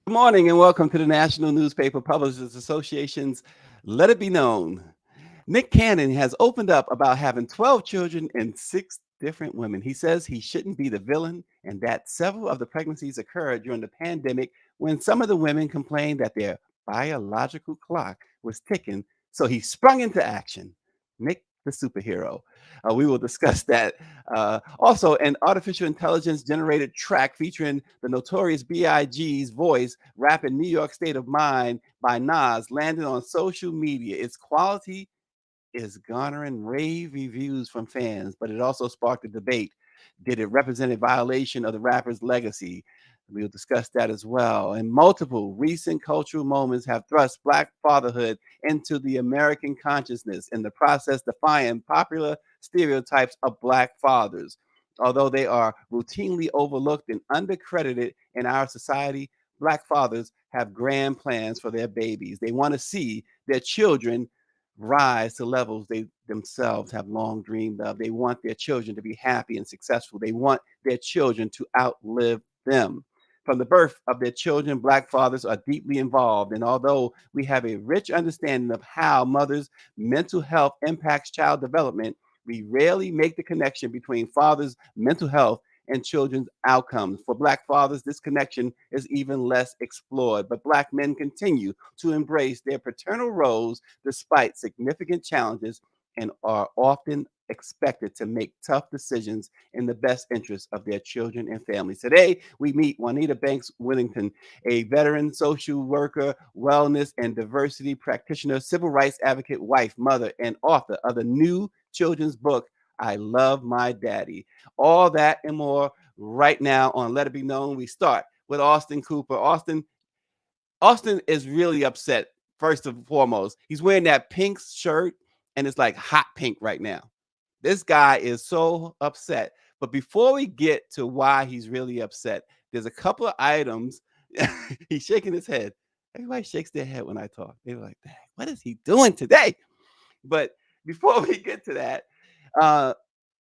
Good morning and welcome to the National Newspaper Publishers Association's Let It Be Known. Nick Cannon has opened up about having 12 children and six different women. He says he shouldn't be the villain and that several of the pregnancies occurred during the pandemic when some of the women complained that their biological clock was ticking. So he sprung into action. Nick the superhero. We will discuss that. Also, an artificial intelligence generated track featuring the notorious B.I.G.'s voice rapping New York State of Mind by Nas landed on social media. Its quality is garnering rave reviews from fans, but it also sparked a debate. Did it represent a violation of the rapper's legacy? We'll discuss that as well. And multiple recent cultural moments have thrust Black fatherhood into the American consciousness, in the process defying popular stereotypes of Black fathers. Although they are routinely overlooked and undercredited in our society, Black fathers have grand plans for their babies. They want to see their children rise to levels they themselves have long dreamed of. They want their children to be happy and successful. They want their children to outlive them. From the birth of their children, Black fathers are deeply involved. And although we have a rich understanding of how mothers' mental health impacts child development, we rarely make the connection between fathers' mental health and children's outcomes. For Black fathers, this connection is even less explored. But Black men continue to embrace their paternal roles despite significant challenges and are often expected to make tough decisions in the best interest of their children and families. Today, we meet Juanita Banks-Whittington, a veteran social worker, wellness and diversity practitioner, civil rights advocate, wife, mother, and author of the new children's book, I Love My Daddy. All that and more right now on Let It Be Known. We start with Austin Cooper. Austin is really upset. First and foremost, he's wearing that pink shirt and it's like hot pink right now. This guy is so upset. But before we get to why he's really upset, there's a couple of items. He's shaking his head. Everybody shakes their head when I talk. They're like, "Dang, what is he doing today?" But before we get to that, uh,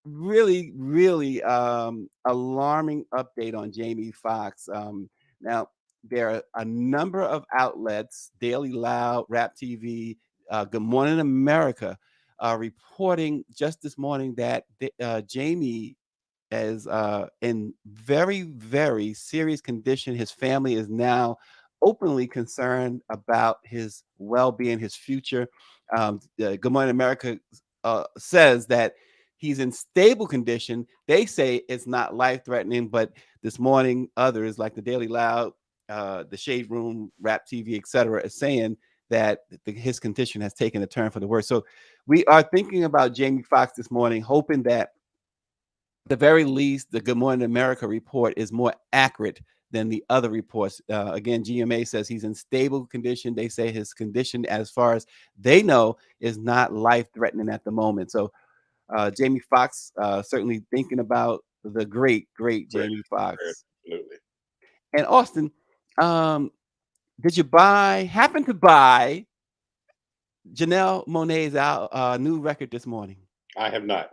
really alarming update on Jamie Foxx. Now, there are a number of outlets, Daily Loud, Rap TV, Good Morning America, reporting just this morning that Jamie is in very, very serious condition. His family is now openly concerned about his well-being, his future. Good Morning America says that he's in stable condition. They say it's not life-threatening, but this morning, others like the Daily Loud, the Shade Room, Rap TV, etc., is saying that his condition has taken a turn for the worse. So we are thinking about Jamie Foxx this morning, hoping that the very least, the Good Morning America report is more accurate than the other reports. Again, GMA says he's in stable condition. They say his condition, as far as they know, is not life threatening at the moment. So, Jamie Foxx, certainly thinking about the great Great, Jamie great, Foxx. absolutely. And Austin, um, did you happen to buy Janelle Monae's new record this morning? I have not.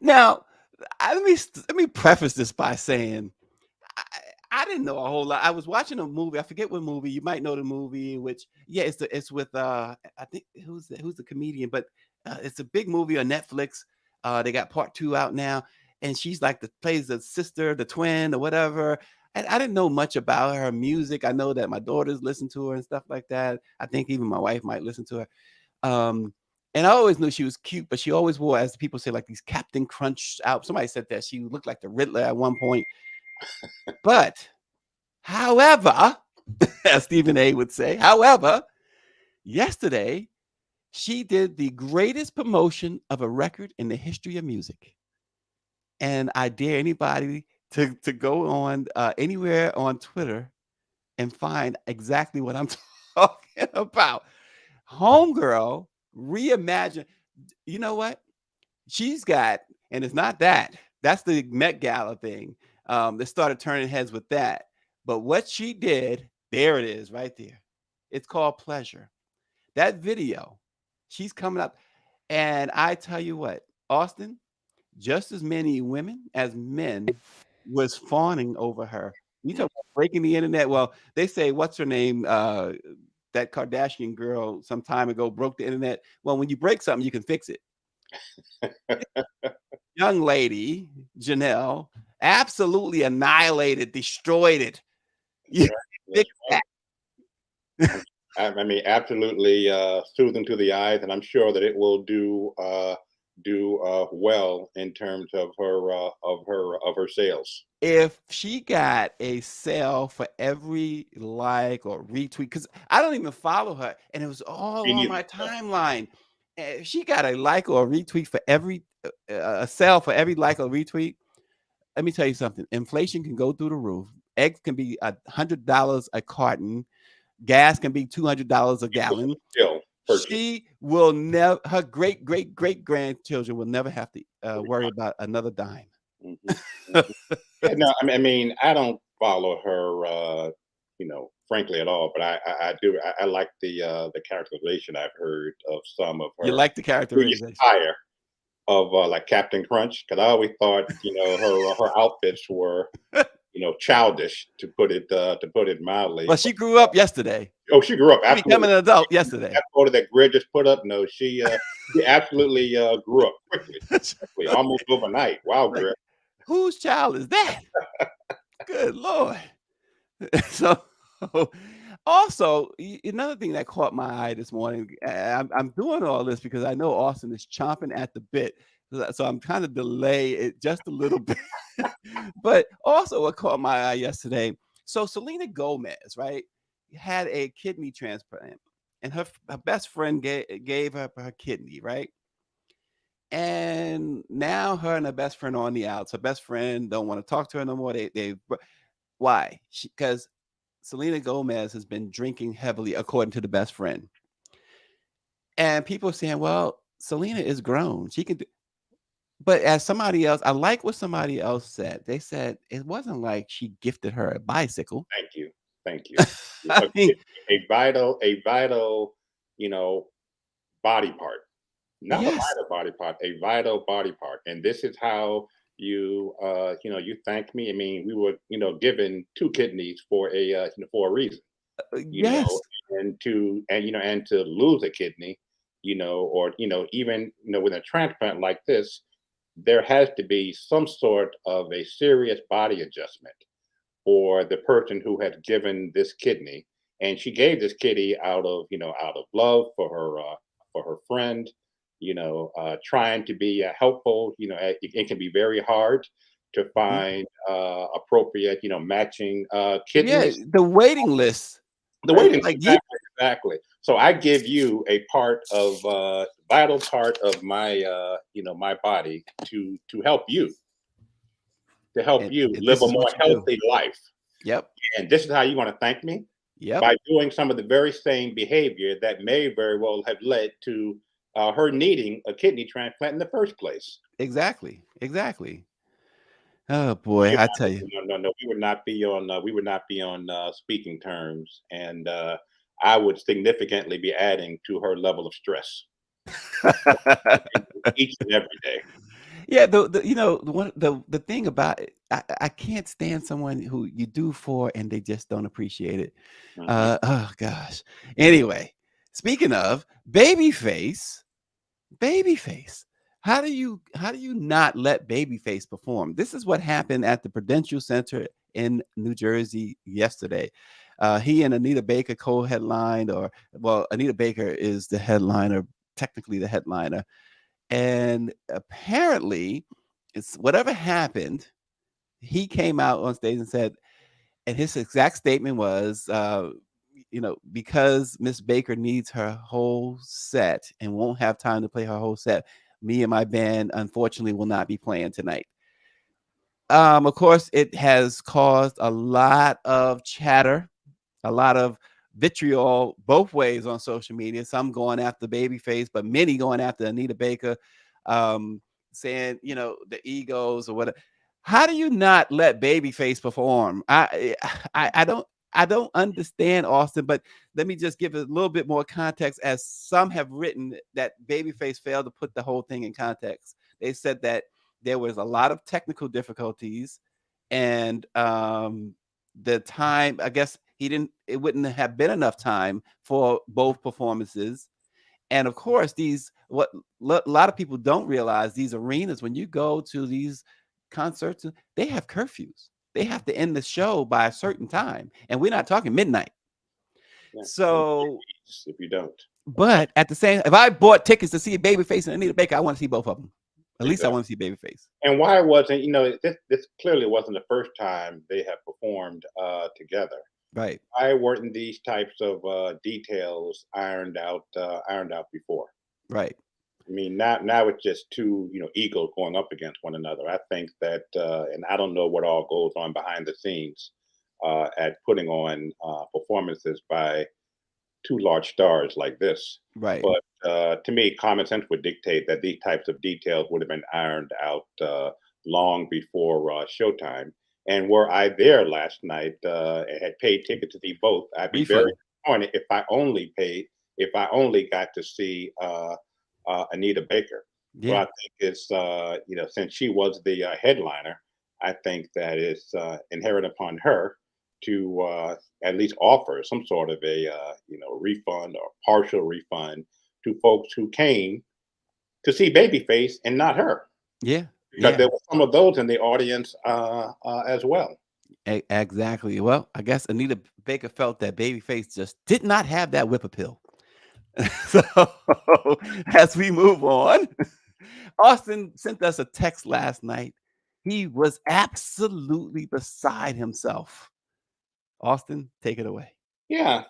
Now, let me preface this by saying I, I didn't know a whole lot. I was watching a movie. I forget what movie. You might know the movie, in which it's with I think who's the comedian, but it's a big movie on Netflix. They got part two out now, and she's like plays the sister, the twin, or whatever. And I didn't know much about her music. I know that my daughters listen to her and stuff like that. I think even my wife might listen to her. Um, and I always knew she was cute, but she always wore, as people say, like these Captain Crunch out. Somebody said that she looked like the Riddler at one point. But, however, as Stephen A would say, however, yesterday she did the greatest promotion of a record in the history of music. And I dare anybody to go on anywhere on Twitter and find exactly what I'm talking about. Homegirl reimagine. You know what? She's got, and it's not that. That's the Met Gala thing. They started turning heads with that. But what she did, there it is, right there. It's called Pleasure. That video, she's coming up, and I tell you what, Austin, just as many women as men was fawning over her. You talk Mm. about breaking the internet. Well, they say what's her name? That Kardashian girl some time ago broke the internet. Well, when you break something, you can fix it. Young lady, Janelle, absolutely annihilated, destroyed it. That's You right. That's fix right. that. I mean, absolutely soothing to the eyes, and I'm sure that it will do well in terms of her sales. If she got a sale for every like or retweet, because I don't even follow her, and it was all Me on neither. my No. timeline. If she got a like or a retweet for every a sale for every like or retweet, let me tell you something. Inflation can go through the roof. Eggs can be $100 a carton. Gas can be $200 a People gallon. still purchase. She will never. Her great great great grandchildren will never have to worry about another dime. Mhm, mhm. Yeah, no, I mean, I don't follow her, frankly at all. But I do. I like the characterization I've heard of some of You her like the previous characterization. attire of like Captain Crunch, because I always thought her outfits were childish to put it Well, mildly. But she grew up yesterday. oh, she grew up She became absolutely. an adult yesterday. That photo that Greg just put up, no, she absolutely grew up quickly, almost overnight. Wow, Like, Greg. whose child is that? Good Lord. So, also, another thing that caught my eye this morning, I'm doing all this because I know Austin is chomping at the bit. So I'm trying to delay it just a little bit. But also, what caught my eye yesterday. So, Selena Gomez, right, had a kidney transplant, and her best friend gave her her kidney, right? And now her and her best friend are on the outs. Her best friend don't want to talk to her no more. Why? Because Selena Gomez has been drinking heavily, according to the best friend. And people are saying, well, Selena is grown. She can do. But as somebody else, I like what somebody else said. They said it wasn't like she gifted her a bicycle. Thank you. Thank you. I mean, A vital, you know, body part, not a yes, vital body part, a vital body part. And this is how you thank me. I mean, we were, given two kidneys for a reason, you know, yes, and to lose a kidney, or, even, with a transplant like this, there has to be some sort of a serious body adjustment for the person who had given this kidney. And she gave this kitty out of love for her friend, trying to be helpful. It can be very hard to mhm. find appropriate, matching Yeah. kidneys. The waiting list, The waiting, like you. exactly, exactly. So I give you a vital part of my body to help you And live this a is more what you do. healthy life. Yep, And this is how you want to thank me, yep, by doing some of the very same behavior that may very well have led to her needing a kidney transplant in the first place. exactly, exactly. Oh boy, I tell you. No, no, no. We would not be on speaking terms, and I would significantly be adding to her level of stress each and every day. Yeah, the thing about it, I can't stand someone who you do for and they just don't appreciate it. Mhm. Oh gosh. Anyway, speaking of Babyface, Babyface. How do you not let Babyface perform? This is what happened at the Prudential Center in New Jersey yesterday. He and Anita Baker co-headlined, or well, Anita Baker is the headliner, technically the headliner, and apparently, it's whatever happened, he came out on stage and said, and his exact statement was, because Miss Baker needs her whole set and won't have time to play her whole set, me and my band unfortunately will not be playing tonight. Of course, it has caused a lot of chatter, a lot of vitriol both ways on social media. Some going after Babyface, but many going after Anita Baker, saying the egos or whatever. How do you not let Babyface perform? I don't understand, Austin. But let me just give it a little bit more context. As some have written that Babyface failed to put the whole thing in context. They said that there was a lot of technical difficulties and the time, I guess it wouldn't have been enough time for both performances. And of course, a lot of people don't realize, these arenas, when you go to these concerts, they have curfews. They have to end the show by a certain time, and we're not talking midnight. Yeah. And So, if you don't, but at the same, if I bought tickets to see Babyface and Anita Baker, I want to see both of them. At least I exactly. want to see Babyface. And why wasn't, this clearly wasn't the first time they have performed together. Right, Why weren't these types of details ironed out before? right. I mean, now it's just two, egos going up against one another. I think that, and I don't know what all goes on behind the scenes at putting on performances by two large stars like this. Right. But to me, common sense would dictate that these types of details would have been ironed out long before showtime. And were I there last night and had paid tickets to see both, I'd be very Refund. disappointed if I only got to see Anita Baker. Well, Yeah. I think it's since she was the headliner, I think that it's inherent upon her to at least offer some sort of a refund or partial refund to folks who came to see Babyface and not her, Yeah. because Yeah. there were some of those in the audience as well. Exactly. Well, I guess Anita Baker felt that Babyface just did not have that whip appeal. So, as we move on, Austin sent us a text last night. He was absolutely beside himself. Austin, take it away. Yeah,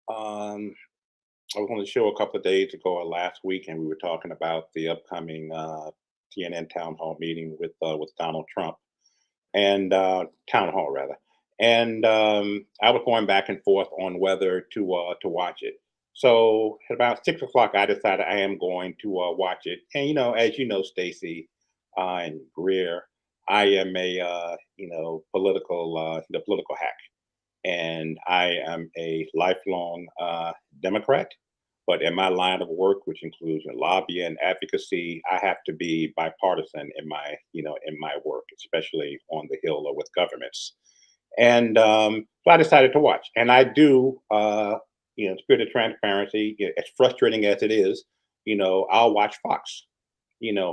um I was on the show a couple of days ago or last week, and we were talking about the upcoming TNN town hall meeting with Donald Trump and town hall rather. And I was going back and forth on whether to watch it. So at about 6 o'clock, I decided I am going to watch it. And as you know, Stacy and Greer, I am a political hack, and I am a lifelong Democrat. But in my line of work, which includes lobbying, advocacy, I have to be bipartisan in my work, especially on the Hill or with governments. And so I decided to watch, and I do, spirit of transparency. As frustrating as it is, I'll watch Fox,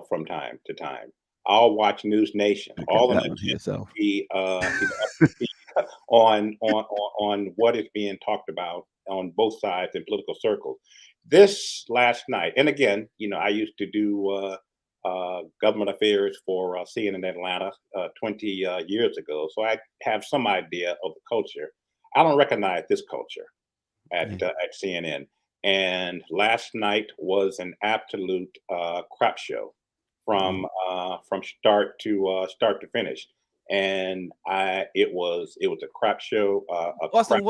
from time to time. I'll watch News Nation, I got all of that them one to just to yourself. be, up to speed on what is being talked about on both sides in political circles. This last night, and again, I used to do government affairs for CNN Atlanta 20 years ago, so I have some idea of the culture. I don't recognize this culture Yeah. at CNN. And last night was an absolute crap show Mm. from start to finish. And it was a crap show, a crap. Austin,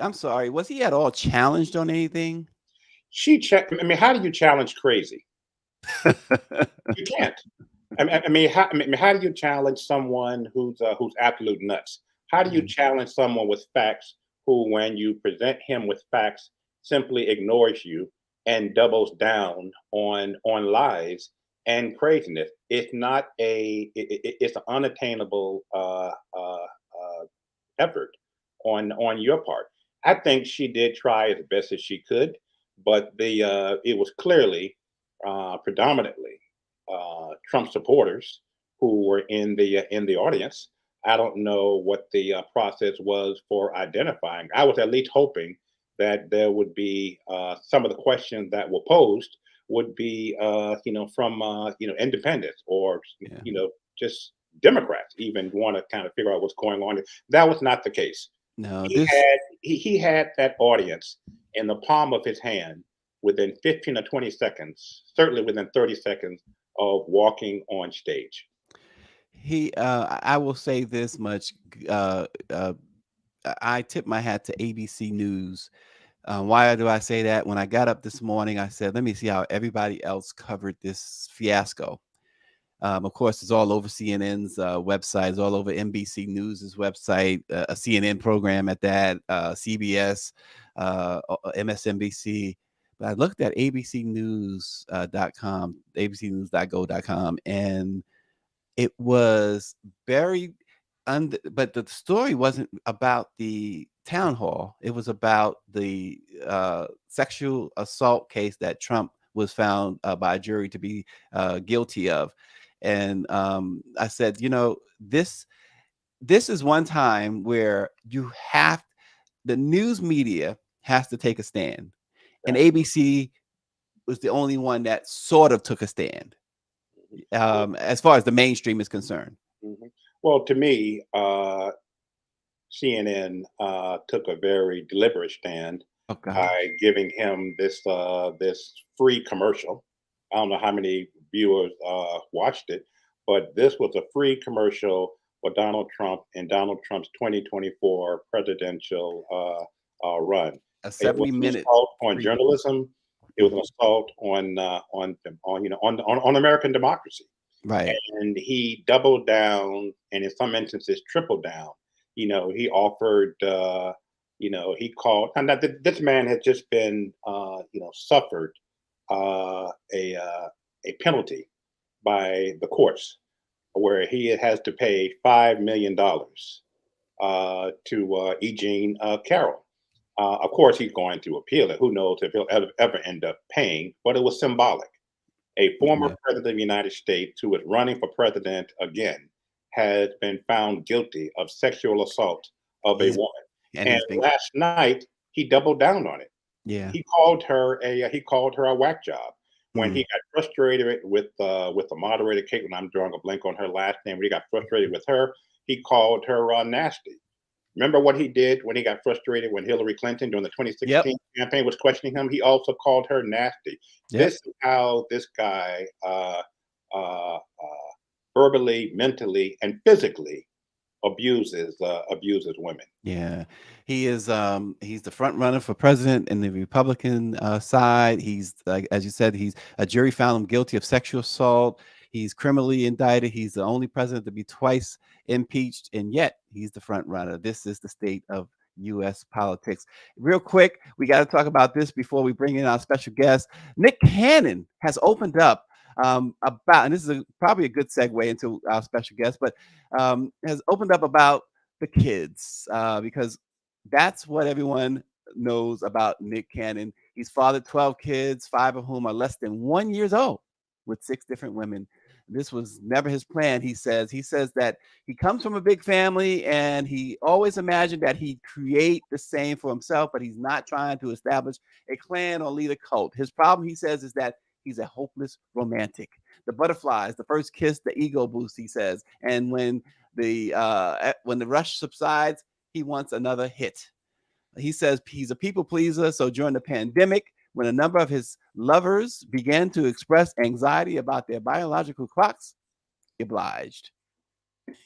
I'm sorry, was he at all challenged on anything? She checked. I mean, how do you challenge crazy? You can't. How do you challenge someone who's absolute nuts? How do you Mhm. challenge someone with facts who, when you present him with facts, simply ignores you and doubles down on lies and craziness? It's not it's an unattainable effort on your part. I think she did try as best as she could, but the it was clearly predominantly Trump supporters who were in the audience. I don't know what the process was for identifying. I was at least hoping that there would be some of the questions that were posed would be from independents or Yeah. just Democrats even want to kind of figure out what's going on. That was not the case. No, He this had he had that audience in the palm of his hand within 15 or 20 seconds, certainly within 30 seconds of walking on stage. I will say this much. Uh, uh, I tip my hat to ABC News. Why do I say that? When I got up this morning, I said, let me see how everybody else covered this fiasco. Of course, it's all over CNN's website, it's all over NBC News's website, a CNN program at that, CBS, MSNBC. But I looked at abcnews.com, abcnews.go.com, and It was very but the story wasn't about the town hall. It was about the sexual assault case that Trump was found by a jury to be guilty of. And I said, this is one time where the news media has to take a stand, and Right. ABC was the only one that sort of took a stand, Mhm. as far as the mainstream is concerned. Mhm. Well, to me, CNN took a very deliberate stand Oh by gosh. giving him this free commercial. I don't know how many viewers watched it, but this was a free commercial for Donald Trump and Donald Trump's 2024 presidential run. A It was an 70-minute assault on free. journalism. It was an Mhm. assault on American democracy, Right. and he doubled down, and in some instances tripled down. He offered, he called, and that this man had just been, suffered uh, a uh, a penalty by the courts where he has to pay $5 million to Eugene Carroll. Of course, he's going to appeal it. Who knows if he'll ever end up paying? But it was symbolic. A former Yeah. president of the United States who is running for president again has been found guilty of sexual assault of a He's woman. and And he's been last night he doubled down on it. yeah. He called her a whack job. When he Mm. got frustrated with the moderator Caitlin, I'm drawing a blank on her last name. When he got frustrated with her, he called her nasty. Remember what he did when he got frustrated when Hillary Clinton during the Yep. 2016 campaign was questioning him? He also called her nasty. Yep. This is how this guy verbally, mentally, and physically abuses women. Yeah, he's the front runner for president in the Republican side. He's like, as you said, he's a jury found him guilty of sexual assault. He's criminally indicted. He's the only president to be twice impeached, and yet he's the front runner. This is the state of U.S. politics. Real quick, we got to talk about this before we bring in our special guest. Nick Cannon has opened up about, and this is probably a good segue into our special guest, but has opened up about the kids, because that's what everyone knows about Nick Cannon. He's fathered 12 kids, 5 of whom are less than 1 years old, with 6 different women. This was never his plan, he says. He says that he comes from a big family and he always imagined that he'd create the same for himself, but he's not trying to establish a clan or lead a cult. His problem, he says, is that he's a hopeless romantic. The butterflies, the first kiss, the ego boost, he says. And when the rush subsides, he wants another hit. He says he's a people pleaser. So during the pandemic, when a number of his lovers began to express anxiety about their biological clocks, he obliged.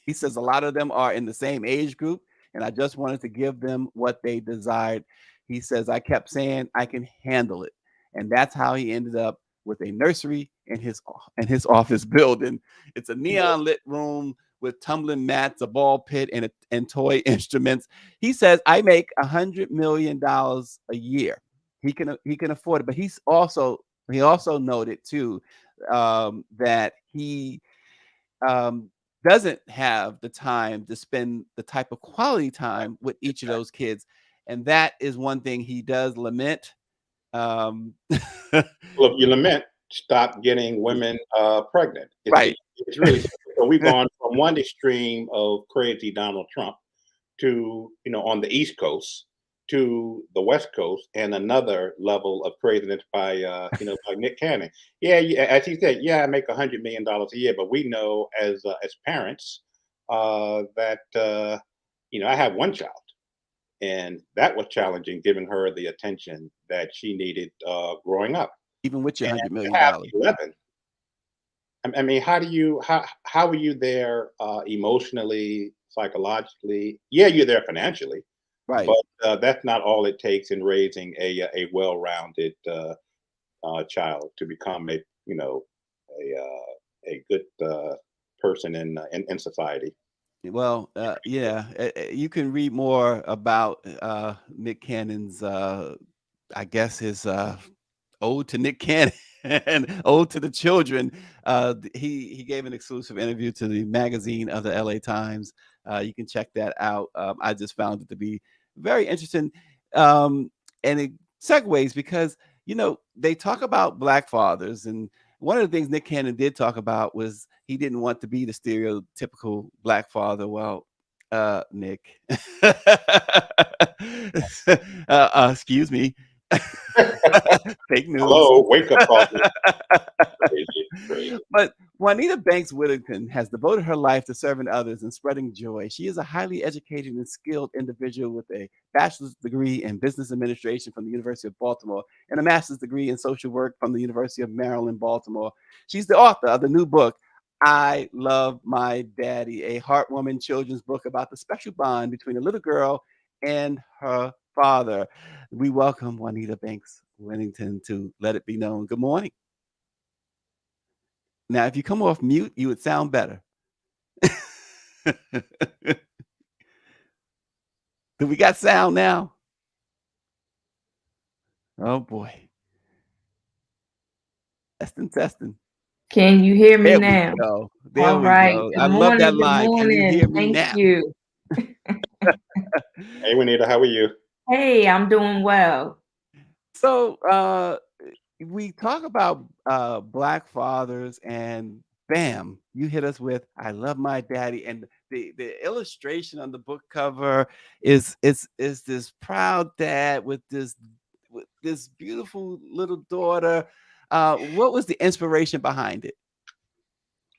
He says a lot of them are in the same age group, and I just wanted to give them what they desired. He says, I kept saying I can handle it. And that's how he ended up with a nursery in his office building. It's a neon lit room with tumbling mats, a ball pit, and toy instruments. He says, I make $100 million a year. He can afford it, but he also noted too, that he um, doesn't have the time to spend the type of quality time with each of those kids. And that is one thing he does lament. Um, Well, if you lament, stop getting women pregnant. right. It's really simple. So we've gone from one extreme of crazy Donald Trump to, on the East Coast, to the West Coast, and another level of craziness by Nick Cannon. Yeah, yeah, as he said, yeah, I make $100 million a year, but we know as parents that I have one child, and that was challenging, giving her the attention that she needed growing up. Even with your And hundred to million have dollars, 11, I mean, how are you there emotionally, psychologically? Yeah, you're there financially, right? but that's not all it takes in raising a well-rounded child to become a good person in society. Well, yeah, you can read more about Nick Cannon's, I guess, his ode to Nick Cannon and ode to the children. He gave an exclusive interview to the magazine of the LA Times. You can check that out. I just found it to be very interesting. Um, and it segues because, they talk about black fathers. And one of the things Nick Cannon did talk about was he didn't want to be the stereotypical black father. Well, Nick, excuse me, fake news. Hello, wake up call. Crazy, crazy. But Juanita Banks-Whittington has devoted her life to serving others and spreading joy. She is a highly educated and skilled individual with a bachelor's degree in business administration from the University of Baltimore and a master's degree in social work from the University of Maryland, Baltimore. She's the author of the new book, I Love My Daddy, a heartwarming children's book about the special bond between a little girl and her father. We welcome Juanita Banks-Whittington to Let It Be Known. Good morning. Now, if you come off mute, you would sound better. Do we got sound now? Oh boy. Testing, testing. Can you hear me There we now? go. There All we right. go. Good I love that morning. Good line. Can you hear morning. me Thank now? you. Hey, Juanita, how are you? Hey, I'm doing well. So we talk about black fathers, and bam, you hit us with I Love My Daddy. And the illustration on the book cover is this proud dad with this beautiful little daughter. What was the inspiration behind it?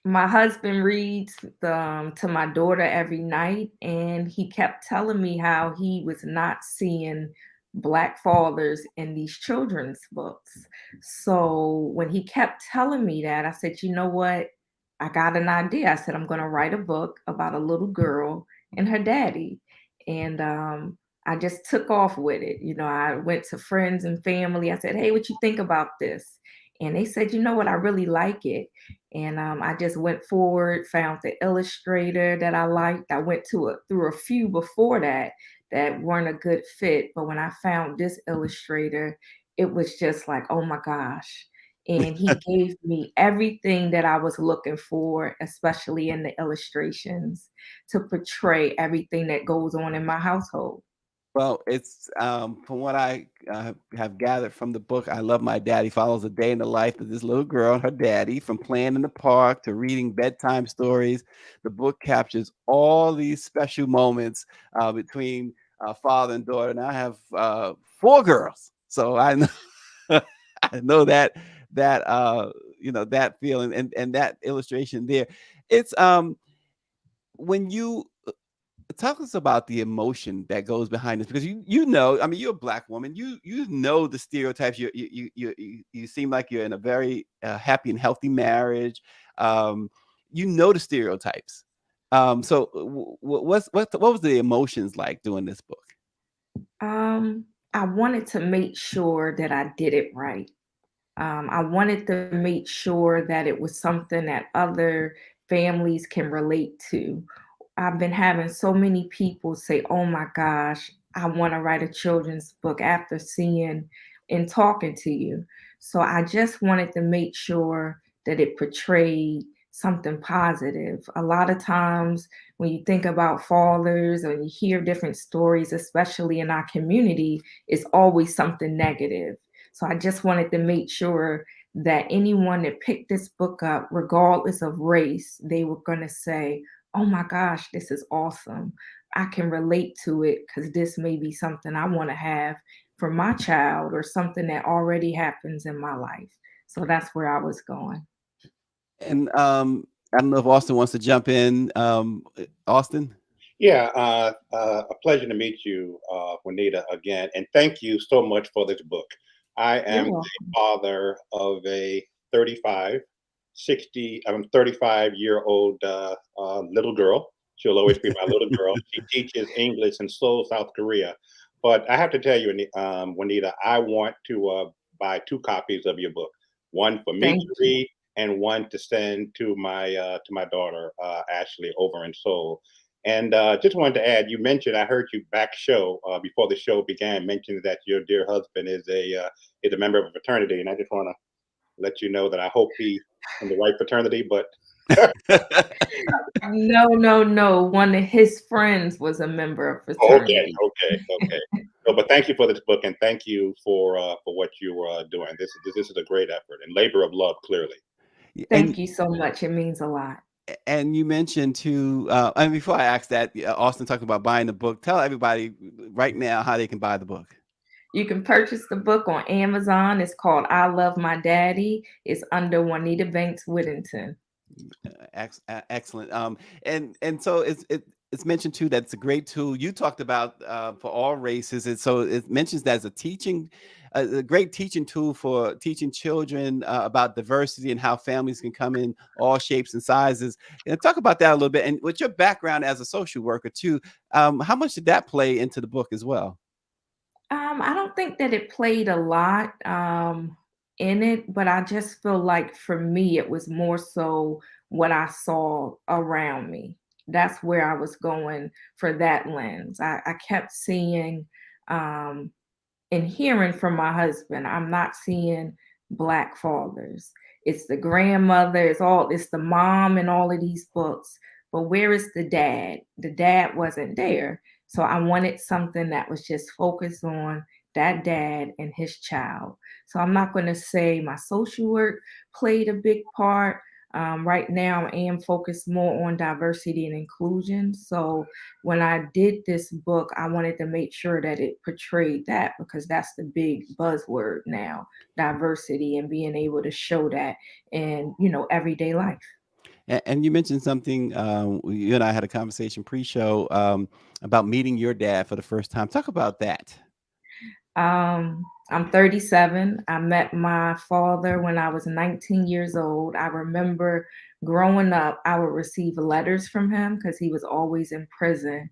My husband reads to my daughter every night, and he kept telling me how he was not seeing black fathers in these children's books. So when he kept telling me that, I said, you know what? I got an idea. I said, I'm going to write a book about a little girl and her daddy. And I just took off with it. I went to friends and family. I said, hey, what you think about this? And they said, you know what? I really like it. And I just went forward, found the illustrator that I liked. I went through a few before that weren't a good fit. But when I found this illustrator, it was just like, oh my gosh. And he gave me everything that I was looking for, especially in the illustrations, to portray everything that goes on in my household. Well, it's from what I have gathered from the book, I Love My Daddy follows a day in the life of this little girl and her daddy, from playing in the park to reading bedtime stories. The book captures all these special moments between father and daughter. And I have four girls, so I know I know that feeling and that illustration there. It's when you talk us about the emotion that goes behind this, because I mean, you're a black woman, you know the stereotypes. You seem like you're in a very happy and healthy marriage. um you know the stereotypes. So what was the emotions like doing this book? Um, I wanted to make sure that I did it right. I wanted to make sure that it was something that other families can relate to. I've been having so many people say, oh my gosh, I want to write a children's book after seeing and talking to you. So I just wanted to make sure that it portrayed something positive. A lot of times when you think about fathers and you hear different stories, especially in our community, it's always something negative. So I just wanted to make sure that anyone that picked this book up, regardless of race, they were going to say, oh my gosh, this is awesome. I can relate to it because this may be something I want to have for my child or something that already happens in my life. So that's where I was going. And I don't know if Austin wants to jump in. Austin. Yeah, a pleasure to meet you, Juanita, again, and thank you so much for this book. I You're am the welcome. father of a 35, 60, I'm 35-year-old little girl. She'll always be my little girl. She teaches English in Seoul, South Korea. But I have to tell you, Juanita, I want to buy two copies of your book, one for me Thank to you. read and one to send to my daughter Ashley over in Seoul. And just wanted to add, you mentioned, I heard you back show before the show began, mentioning that your dear husband is a member of a fraternity, and I just want to let you know that I hope he's in the right fraternity. But No, no, no. One of his friends was a member of okay, fraternity. okay. So, but thank you for this book, and thank you for what you're doing. This is a great effort and labor of love, clearly. and Thank you so much. It means a lot. and you mentioned too, and before I ask that, Austin talking about buying the book. Tell everybody right now how they can buy the book. You can purchase the book on Amazon. It's called I Love My Daddy. It's under Juanita Banks-Whittington. Excellent. And so it's mentioned too that it's a great tool. You talked about for all races, and so it mentions that as a teaching, a great teaching tool for teaching children about diversity and how families can come in all shapes and sizes. And talk about that a little bit. And with your background as a social worker too, how much did that play into the book as well? I don't think that it played a lot in it, but I just feel like for me, it was more so what I saw around me. That's where I was going for that lens. I kept seeing um, and hearing from my husband, I'm not seeing black fathers. It's the grandmother, it's the mom in all of these books. But where is the dad? The dad wasn't there. So I wanted something that was just focused on that dad and his child. So I'm not going to say my social work played a big part. Right now, I am focused more on diversity and inclusion. So when I did this book, I wanted to make sure that it portrayed that because that's the big buzzword now, diversity and being able to show that in, everyday life. And you mentioned something. You and I had a conversation pre-show about meeting your dad for the first time. Talk about that. I'm 37. I met my father when I was 19 years old. I remember growing up, I would receive letters from him because he was always in prison.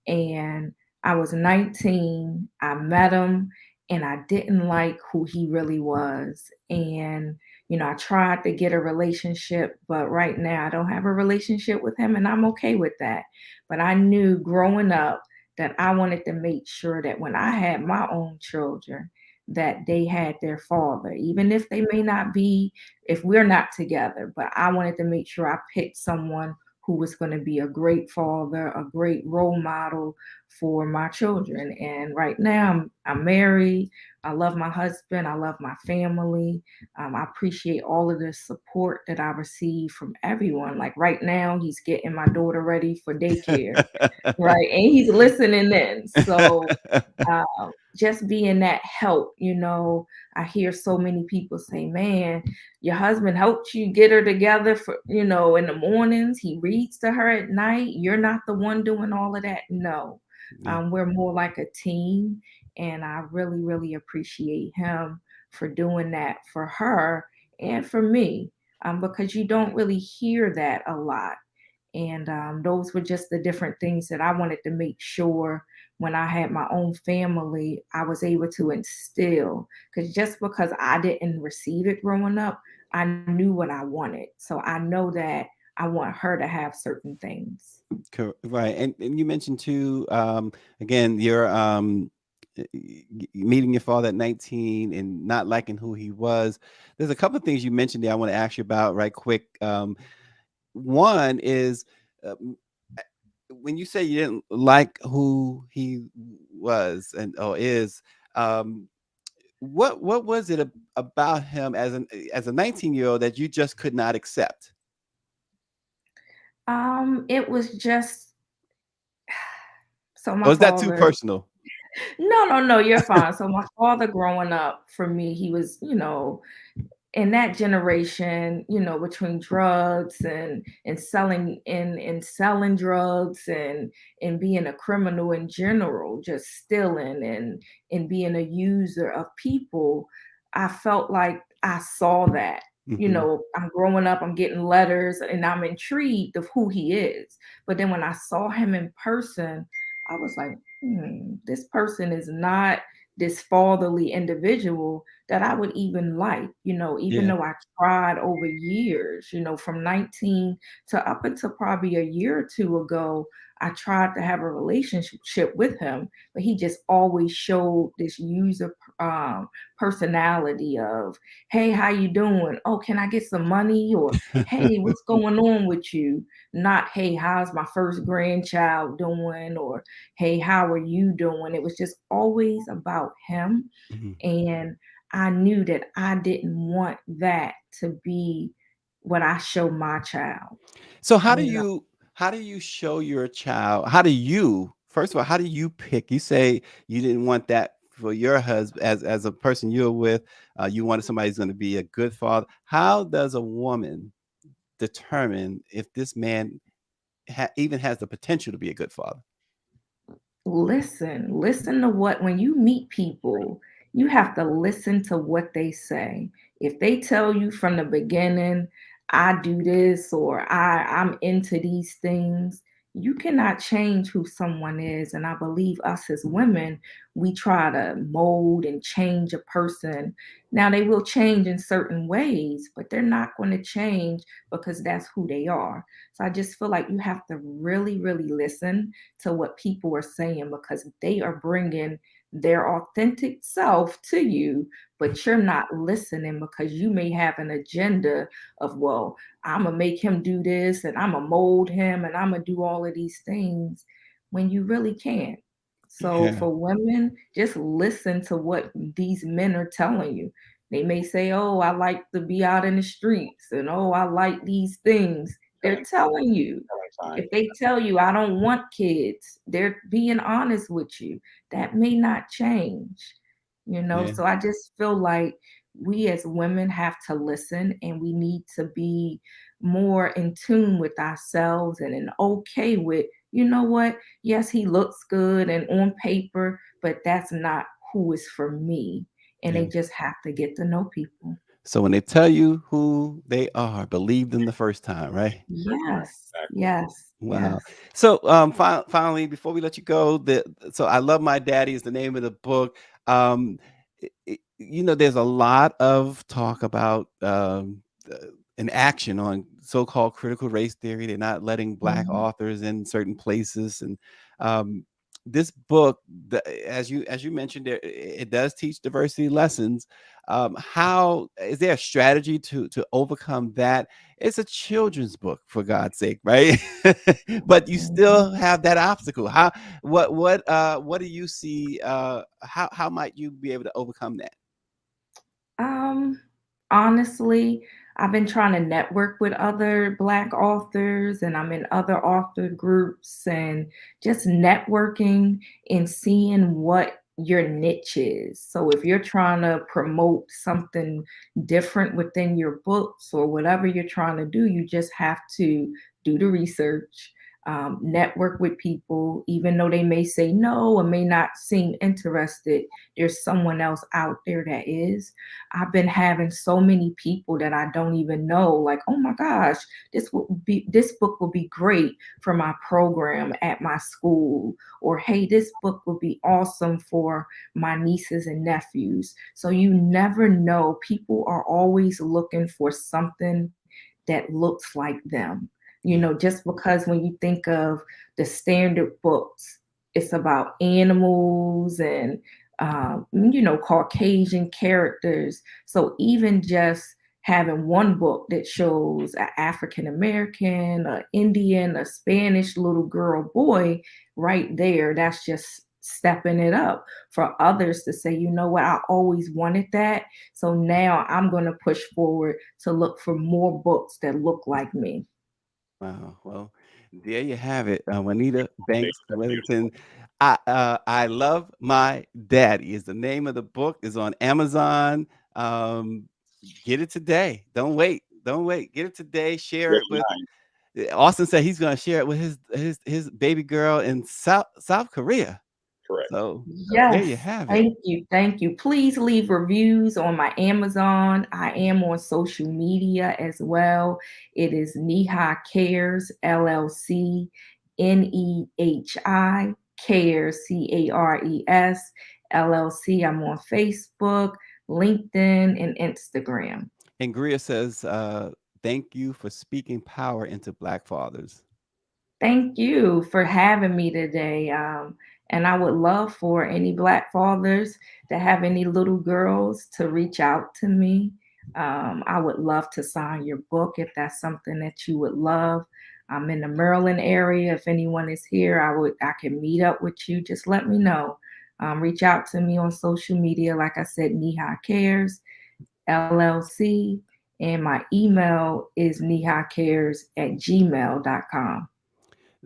And I was 19. I met him and I didn't like who he really was. And, I tried to get a relationship, but right now I don't have a relationship with him and I'm okay with that. But I knew growing up that I wanted to make sure that when I had my own children, that they had their father, even if they may not be, if we're not together, but I wanted to make sure I picked someone who was going to be a great father, a great role model for my children. And right now, I'm married. I love my husband. I love my family. I appreciate all of the support that I receive from everyone. Like right now, he's getting my daughter ready for daycare, right? And he's listening in. So just being that help, I hear so many people say, man, your husband helped you get her together for, in the mornings. He reads to her at night. You're not the one doing all of that. No, Yeah. we're more like a team. And I really, really appreciate him for doing that for her and for me, because you don't really hear that a lot. And those were just the different things that I wanted to make sure when I had my own family, I was able to instill. Because just because I didn't receive it growing up, I knew what I wanted. So I know that I want her to have certain things. Right. And you mentioned too, again, your meeting your father at 19 and not liking who he was. There's a couple of things you mentioned there I want to ask you about right quick. One is um, when you say you didn't like who he was and or is, um, what was it about him as a 19-year-old that you just could not accept? It was just so my Or is that too father. personal? No, no, no, you're fine. So my father growing up for me, he was, in that generation, between drugs and selling drugs and being a criminal in general, just stealing and being a user of people, I felt like I saw that. Hmm. I'm growing up, I'm getting letters, and I'm intrigued of who he is. But then when I saw him in person, I was like, this person is not this fatherly individual that I would even like, even Yeah. though I tried over years, from 19 to up until probably a year or two ago, I tried to have a relationship with him, but he just always showed this user personality of, hey, how you doing? Oh, can I get some money? Or hey, what's going on with you? Not, hey, how's my first grandchild doing? Or hey, how are you doing? It was just always about him. Mhm. And I knew that I didn't want that to be what I show my child, So you know. how do you show your child? How do you first of all, how do you pick? You say you didn't want that for your husband as a person you're with. You wanted somebody who's going to be a good father. How does a woman determine if this man even has the potential to be a good father? Listen to what when you meet people, you have to listen to what they say. If they tell you from the beginning, I do this or I'm into these things, you cannot change who someone is. And I believe us as women, we try to mold and change a person. Now they will change in certain ways, but they're not going to change because that's who they are. So I just feel like you have to really, really listen to what people are saying because they are bringing their authentic self to you, but you're not listening because you may have an agenda of, well, I'm going to make him do this and I'm going to mold him and I'm going to do all of these things when you really can't. So Yeah. for women, just listen to what these men are telling you. They may say, oh, I like to be out in the streets and oh, I like these things. They're telling telling you. telling If signs. they tell you, I don't want kids, they're being honest with you. That may not change. Yeah. So I just feel like we as women have to listen and we need to be more in tune with ourselves and okay with, you know what? Yes, he looks good and on paper, but that's not who is for me. And Yeah. they just have to get to know people. So when they tell you who they are, believe them the first time, right? First time. Yes, Exactly. yes, Wow. yes. So, finally, before we let you go, so I love my daddy is the name of the book. There's a lot of talk about an action on so-called critical race theory. They're not letting black Mhm. authors in certain places, and um, this book, as you mentioned, it does teach diversity lessons. How is there a strategy to overcome that? It's a children's book, for God's sake, right? But you Mhm. still have that obstacle. What do you see? How might you be able to overcome that? Um, Honestly, I've been trying to network with other Black authors and I'm in other author groups and just networking and seeing what your niche is. So if you're trying to promote something different within your books or whatever you're trying to do, you just have to do the research. Network with people, even though they may say no or may not seem interested, there's someone else out there that is. I've been having so many people that I don't even know, like, oh my gosh, this book will be great for my program at my school, or hey, this book will be awesome for my nieces and nephews. So you never know. People are always looking for something that looks like them. Yeah. Just because when you think of the standard books, it's about animals and Caucasian characters. So even just having one book that shows an African American, a Indian, a Spanish little girl, boy, right there, that's just stepping it up for others to say, you know what, I always wanted that. So now I'm going to push forward to look for more books that look like me. Wow. Well, there you have it. Juanita That's beautiful. Banks-Whittington. I love my daddy is the name of the book. Is on Amazon. Um, get it today. Don't wait. Don't wait. Get it today. Share Yes, it with. mine. Austin said he's going to share it with his baby girl in South Korea. Correct. So there you Yes, have it. thank you, thank you. Please leave reviews on my Amazon. I am on social media as well. It is Neha Cares LLC, Nehi Cares, Cares. LLC. I'm on Facebook, LinkedIn, and Instagram. And Greer says, thank you for speaking power into Black fathers. Thank you for having me today. And I would love for any Black fathers that have any little girls to reach out to me. I would love to sign your book if that's something that you would love. I'm in the Maryland area. If anyone is here, I can meet up with you. Just let me know. Reach out to me on social media. Like I said, Neha Cares LLC, and my email is nehacares@gmail.com.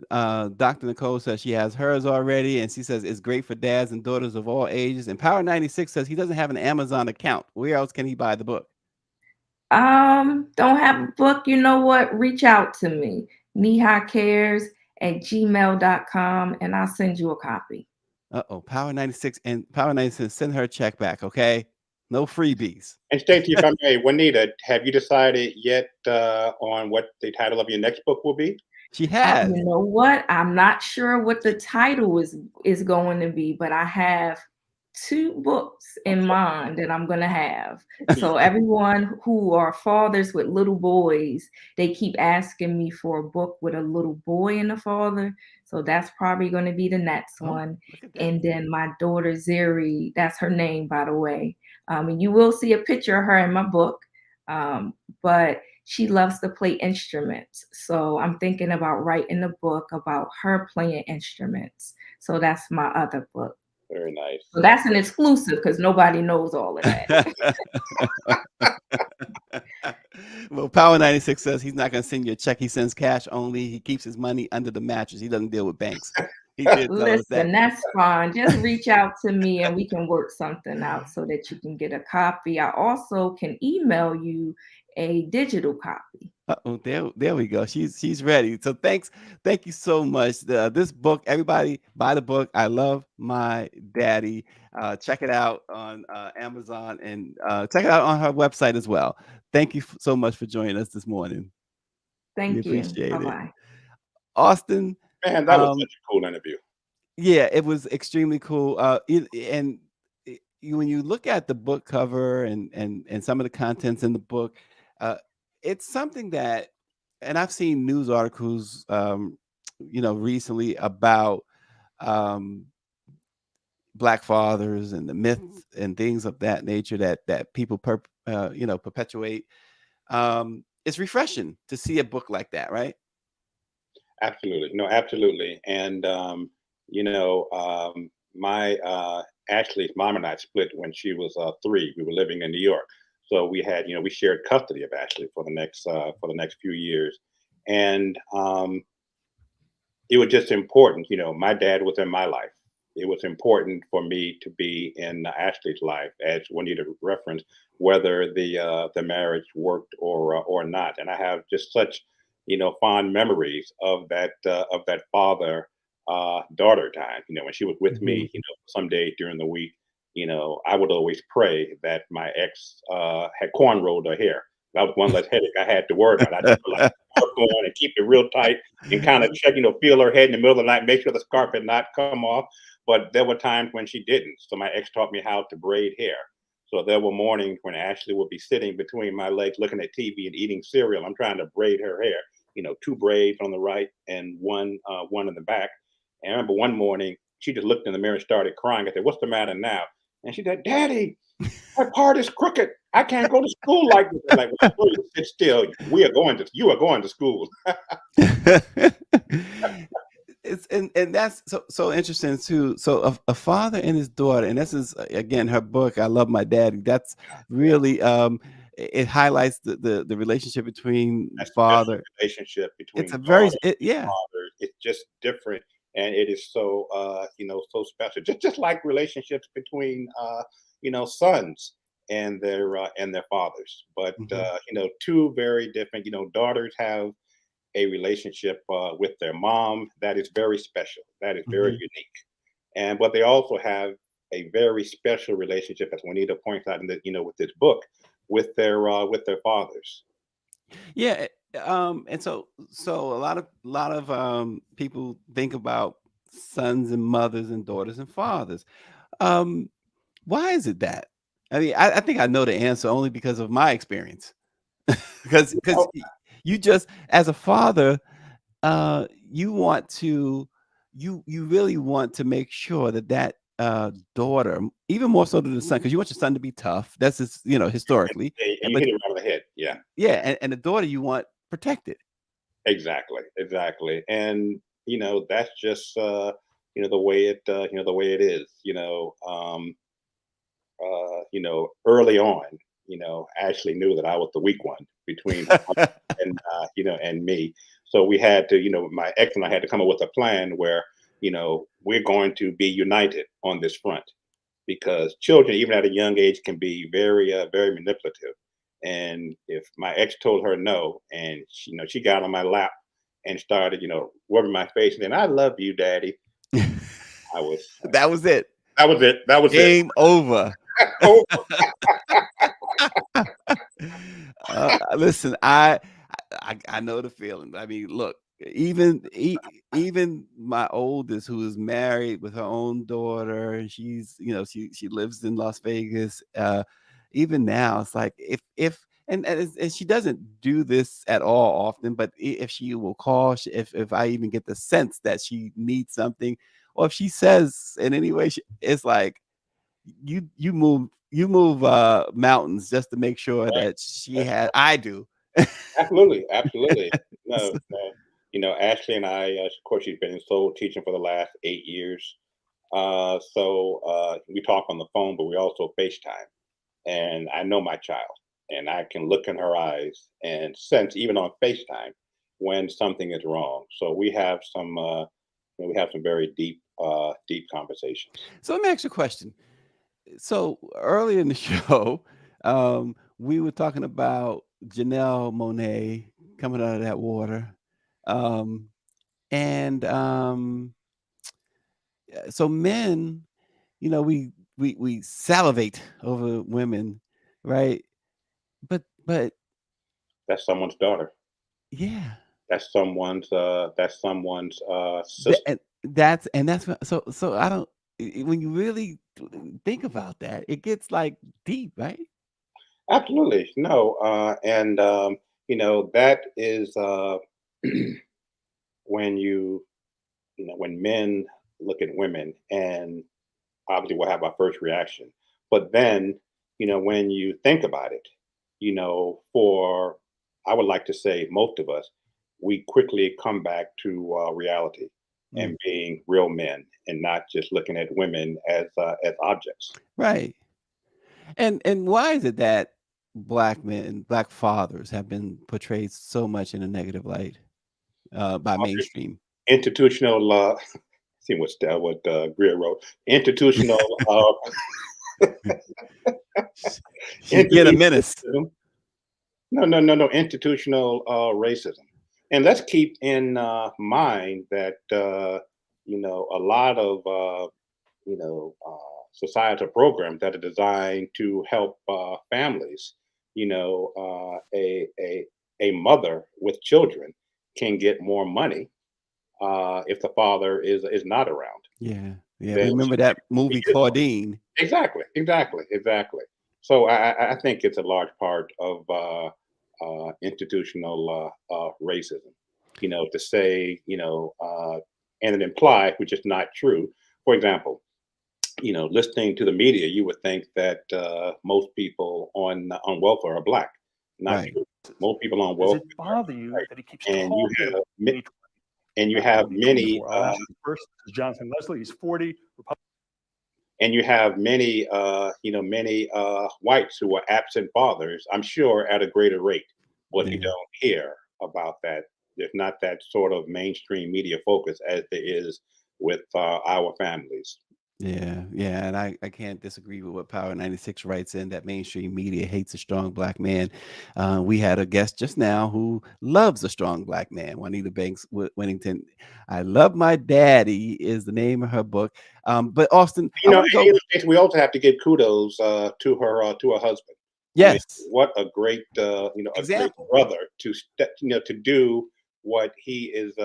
Dr. Nicole says she has hers already, and she says it's great for dads and daughters of all ages. And Power 96 says he doesn't have an Amazon account. Where else can he buy the book? Don't have a book. You know what? Reach out to me, nehacares@gmail.com, and I'll send you a copy. Power 96 and Power 96, send her a check back, okay? No freebies. And Stacey, if I may, Juanita, have you decided yet on what the title of your next book will be? She has. You know what? I'm not sure what the title is going to be, but I have two books in mind that I'm going to have. So everyone who are fathers with little boys, they keep asking me for a book with a little boy and a father. So that's probably going to be the next one. Look at that. And then my daughter Ziri, that's her name, by the way. And you will see a picture of her in my book. But she loves to play instruments. So I'm thinking about writing a book about her playing instruments. So that's my other book. Very nice. So that's an exclusive because nobody knows all of that. Well, Power 96 says he's not going to send you a check. He sends cash only. He keeps his money under the mattress. He doesn't deal with banks. He did tell us that. Listen, that's fine. Just reach out to me and we can work something out so that you can get a copy. I also can email you a digital copy. There we go. She's ready. So thank you so much. This book, everybody buy the book. I Love My Daddy. Check it out on Amazon and check it out on her website as well. Thank you so much for joining us this morning. Thank We you. appreciate it. Bye-bye. Austin. Man, that was such a cool interview. Yeah, it was extremely cool. When you look at the book cover and some of the contents in the book, it's something that, and I've seen news articles, recently about Black fathers and the myths and things of that nature that people perpetuate. It's refreshing to see a book like that, right? Absolutely. No, absolutely. And, my Ashley's mom and I split when she was 3. We were living in New York. So we had, we shared custody of Ashley for the next few years. And it was just important. My dad was in my life. It was important for me to be in Ashley's life, as Juanita referenced, whether the marriage worked or not. And I have just such fond memories of that father daughter time. When she was with me, some day during the week, I would always pray that my ex had cornrowed her hair. That was one less headache I had to worry about. I just like work on and keep it real tight and kind of check, feel her head in the middle of the night, make sure the scarf had not come off. But there were times when she didn't. So my ex taught me how to braid hair. So there were mornings when Ashley would be sitting between my legs looking at TV and eating cereal. I'm trying to braid her hair, 2 braids on the right and one in the back. And I remember one morning, she just looked in the mirror and started crying. I said, "What's the matter now?" And she said, "Daddy, my part is crooked. I can't go to school like this." I'm like, "Well, please sit still. You are going to school." And that's so interesting too. So a father and his daughter, and this is again her book, I Love My Daddy. That's really it highlights the relationship between father. Relationship between It's a very father it's just different, and it is so so special. Just like relationships between sons and their fathers. But two very different. Daughters have a relationship with their mom that is very special. That is very unique. But they also have a very special relationship, as Juanita points out in with this book, with their fathers. Yeah. And so a lot of people think about sons and mothers and daughters and fathers. Um, why is it that? I mean, I think I know the answer only because of my experience. Because Oh, you just as a father, you want to you really want to make sure that daughter, even more so than the son, because you want your son to be tough. That's just, historically. and you But hit it right on the head. Yeah, yeah, and the daughter you want protected. exactly, exactly. And that's just the way the way it is. Early on, Ashley knew that I was the weak one between her and and me. So we had to, my ex and I had to come up with a plan where, we're going to be united on this front because children, even at a young age, can be very manipulative. And if my ex told her no, and she got on my lap and started, rubbing my face, and then I love you, daddy. I was, That was it. that was it. That was it. Game over. Oh, Listen, I know the feeling. I mean, look, even my oldest, who is married with her own daughter, and she lives in Las Vegas. Even now, it's like if and she doesn't do this at all often, but if she will call, if I even get the sense that she needs something, or if she says in any way, it's like you move mountains just to make sure right. that she had I do. Absolutely, absolutely. No, So no. Ashley and I, of course, she's been in soul teaching for the last 8 years. So we talk on the phone, but we also FaceTime. And I know my child, and I can look in her eyes and sense, even on FaceTime, when something is wrong. So we have some very deep conversations. so let me ask you a question. So earlier in the show, we were talking about Janelle Monae coming out of that water. Um, and so men, we salivate over women, right? But That's someone's daughter. yeah. That's someone's Th sister. and that's what so I don't when you really think about that, it gets, like, deep, right? Absolutely. No. And that is when when men look at women, and obviously we'll have our first reaction. But then, when you think about it, for I would like to say most of us, we quickly come back to reality Mm, and being real men and not just looking at women as objects. right. And why is it that black men, black fathers have been portrayed so much in a negative light, by mainstream? Institutional see what Greer wrote. Institutional Sh She's being a menace. institutional no, institutional racism. And let's keep in mind that a lot of societal programs that are designed to help families. A mother with children can get more money if the father is not around. Yeah, yeah, Then remember that she movie gets more. Claudine? Exactly. So I think it's a large part of institutional racism. To say and it imply, which is not true. For example, listening to the media, you would think that most people on welfare are black. Not Right. true. Most people on Does welfare it bother are you white, that he keeps and you talking have about mi- 2020, and you not have many 2024? I'll ask you first. This is Jonathan Leslie. He's 40. many whites who are absent fathers. I'm sure at a greater rate, but you Yeah. don't hear about that. There's not that sort of mainstream media focus as there is with our families. Yeah, yeah, and I can't disagree with what Power 96 writes in that mainstream media hates a strong black man. We had a guest just now who loves a strong black man, Juanita Banks-Whittington. I Love My Daddy is the name of her book. But Austin, I want to And go. we also have to give kudos to her husband. I mean, Yes, what a great example. brother to to do what he is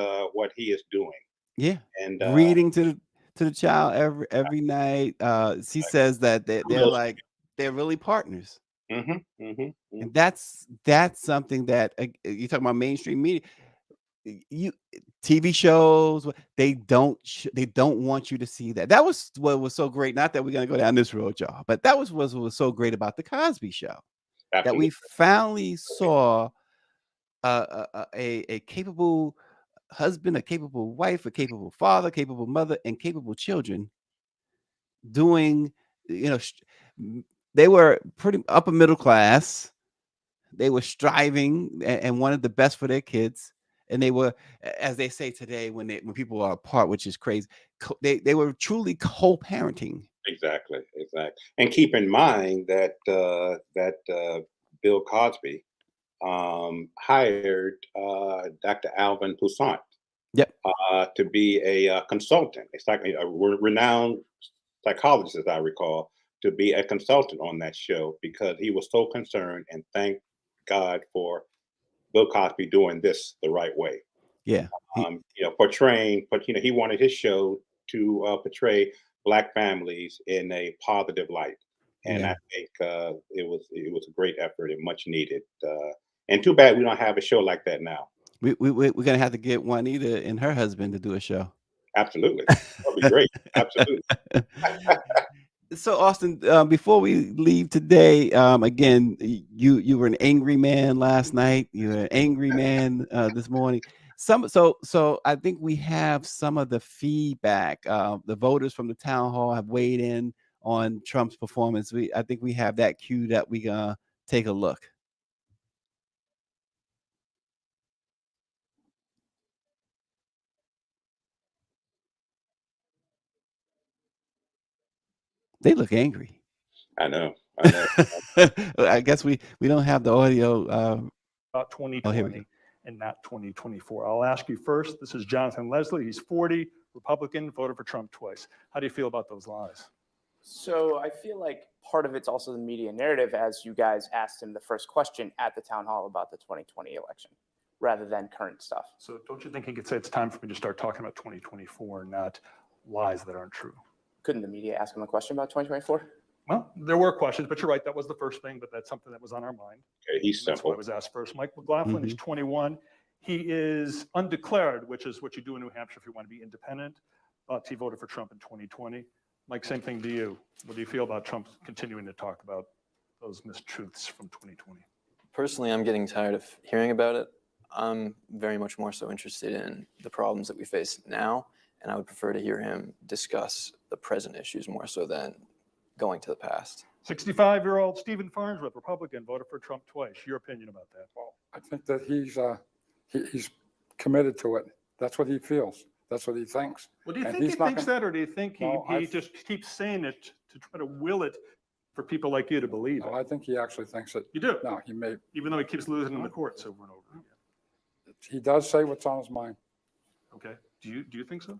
doing. Yeah, And reading to the child every night. She says that they're really partners. And that's something that you talk about mainstream media. You TV shows, they don't want you to see that. That was what was so great. Not that we're gonna go down this road, y'all, but that was what was so great about the Cosby Show. That Absolutely. we finally saw a capable husband, a capable wife, a capable father, capable mother, and capable children doing, you know, they were pretty upper middle class. They were striving and wanted the best for their kids. And they were, as they say today, when people are apart, which is crazy, they were truly co-parenting. Exactly. And keep in mind that Bill Cosby hired Dr. Alvin Toussaint Yep. to be a consultant. It's like a renowned psychologist, as I recall, to be a consultant on that show because he was so concerned, and thank God for Bill Cosby doing this the right way. Yeah. Portraying, but he wanted his show to portray Black families in a positive light, and Yeah. I think it was a great effort and much needed. And too bad we don't have a show like that now. We're gonna have to get Juanita and her husband to do a show. Absolutely, that'd be great. Absolutely. So Austin, before we leave today, again, you were an angry man last night. You were an angry man this morning. So I think we have some of the feedback. The voters from the town hall have weighed in on Trump's performance. I think we have that queued up. We gonna take a look. They look angry. I know. I guess we don't have the audio. About 2020 and not 2024. I'll ask you first. This is Jonathan Leslie. He's 40, Republican, voted for Trump twice. How do you feel about those lies? So I feel like part of it's also the media narrative, as you guys asked him the first question at the town hall about the 2020 election, rather than current stuff. So don't you think he could say it's time for me to start talking about 2024, not lies that aren't true? Couldn't the media ask him a question about 2024? Well, there were questions, but you're right. That was the first thing, but that's something that was on our mind. Okay, he's That's why simple. I was asked first. Mike McLaughlin, he's 21. He is undeclared, which is what you do in New Hampshire if you want to be independent. But he voted for Trump in 2020. Mike, same thing to you. What do you feel about Trump continuing to talk about those mistruths from 2020? Personally, I'm getting tired of hearing about it. I'm very much more so interested in the problems that we face now, and I would prefer to hear him discuss the present issues more so than going to the past. 65-year-old Stephen Farnsworth, Republican, voted for Trump twice. Your opinion about that? Well, I think that he's committed to it. That's what he feels. That's what he thinks. Well, do you And think he he's not thinks gonna- that, or do you think No, he just keeps saying it to try to will it for people like you to believe No, it? I think he actually thinks it. You do? No, he may. Even though he keeps losing in the courts over and over again. He does say what's on his mind. Okay. Do you think so?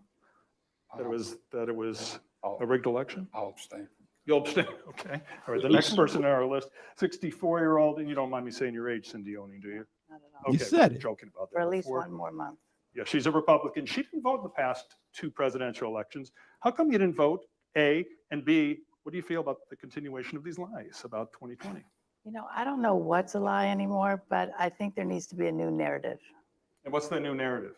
That it was I'll, a rigged election? I'll abstain. You'll abstain. Okay. All right. The next person on our list, 64-year-old, and you don't mind me saying your age, Cindy Oning, do you? Not at all. You said it. Joking about that. For at least before. one more month. Yeah, she's a Republican. She didn't vote in the past two presidential elections. How come you didn't vote? A, and B, what do you feel about the continuation of these lies about 2020? You know, I don't know what's a lie anymore, but I think there needs to be a new narrative. And what's the new narrative?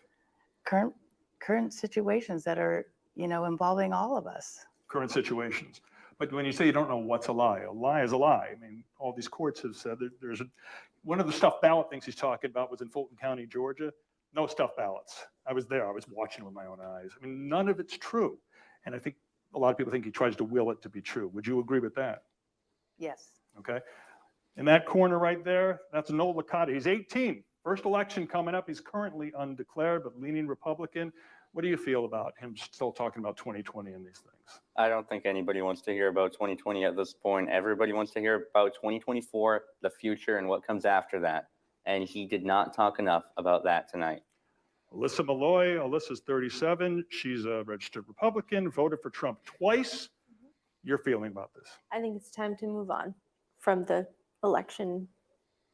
Current situations that are, involving all of us. Current situations. But when you say you don't know what's a lie is a lie. I mean, all these courts have said that one of the stuffed ballot things he's talking about was in Fulton County, Georgia. No stuffed ballots. I was there. I was watching with my own eyes. I mean, none of it's true. And I think a lot of people think he tries to will it to be true. Would you agree with that? Yes. Okay. In that corner right there, that's Noel Licata. He's 18. First election coming up. He's currently undeclared, but leaning Republican. What do you feel about him still talking about 2020 and these things? I don't think anybody wants to hear about 2020 at this point. Everybody wants to hear about 2024, the future, and what comes after that. And he did not talk enough about that tonight. Alyssa Malloy. Alyssa's 37. She's a registered Republican, voted for Trump twice. Your feeling about this? I think it's time to move on from the election,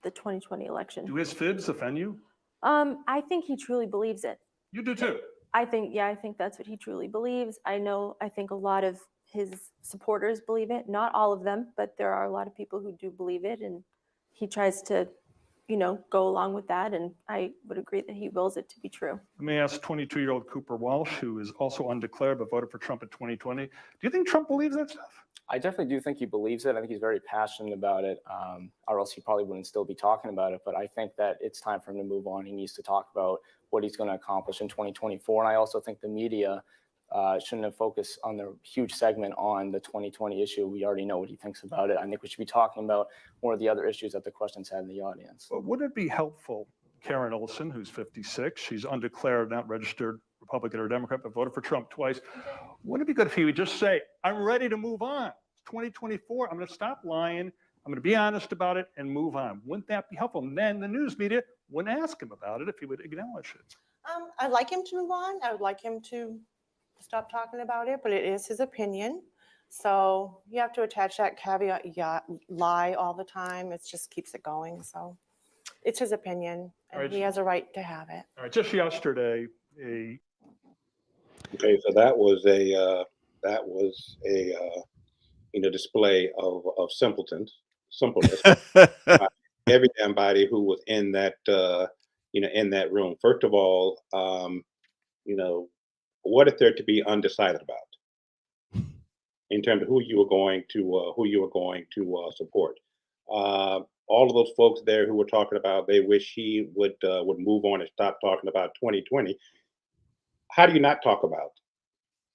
the 2020 election. Do his fibs offend you? I think he truly believes it. You do too. I think that's what he truly believes. I think a lot of his supporters believe it. Not all of them, but there are a lot of people who do believe it, and he tries to, go along with that. And I would agree that he wills it to be true. Let me ask 22-year-old Cooper Walsh, who is also undeclared but voted for Trump in 2020. Do you think Trump believes that stuff? I definitely do think he believes it. I think he's very passionate about it, or else he probably wouldn't still be talking about it. But I think that it's time for him to move on. He needs to talk about what he's going to accomplish in 2024. And I also think the media shouldn't have focused on the huge segment on the 2020 issue. We already know what he thinks about it. I think we should be talking about more of the other issues that the questions had in the audience. But would it be helpful, Karen Olson, who's 56, she's undeclared, not registered Republican or Democrat, but voted for Trump twice. Wouldn't it be good if he would just say, I'm ready to move on. It's 2024. I'm going to stop lying. I'm going to be honest about it and move on. Wouldn't that be helpful? And then the news media wouldn't ask him about it if he would acknowledge it. I'd like him to move on. I would like him to stop talking about it, but it is his opinion. So you have to attach that caveat, lie all the time. It just keeps it going. So it's his opinion, and Right. he has a right to have it. All right, just yesterday, Okay, so that was a display of simpletons, simpleness. Every damn body who was in that in that room. First of all, what is there to be undecided about in terms of who you were going to support? All of those folks there who were talking about they wish he would move on and stop talking about 2020. How do you not talk about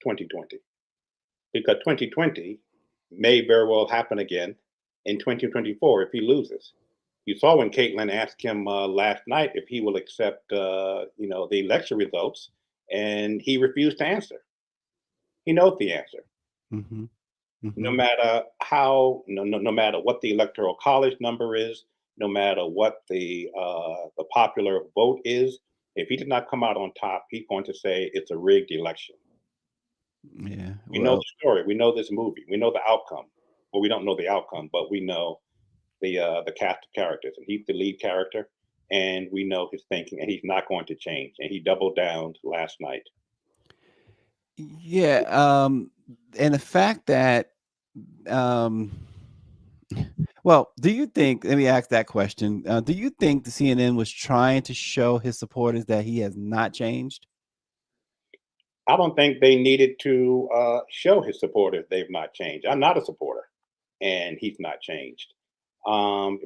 2020? Because 2020 may very well happen again in 2024 if he loses. You saw when Caitlin asked him last night if he will accept, the election results, and he refused to answer. He knows the answer. Mm-hmm. Mm-hmm. No matter how, no matter what the electoral college number is, no matter what the popular vote is, if he did not come out on top, he's going to say it's a rigged election. Yeah. We know the story. We know this movie. We know the outcome. Well, we don't know the outcome, but we know the cast of characters, and he's the lead character, and we know his thinking, and he's not going to change. And he doubled down last night. Yeah. And the fact that, well, do you think, let me ask that question. Do you think the CNN was trying to show his supporters that he has not changed? I don't think they needed to show his supporters they've not changed. I'm not a supporter, and he's not changed. I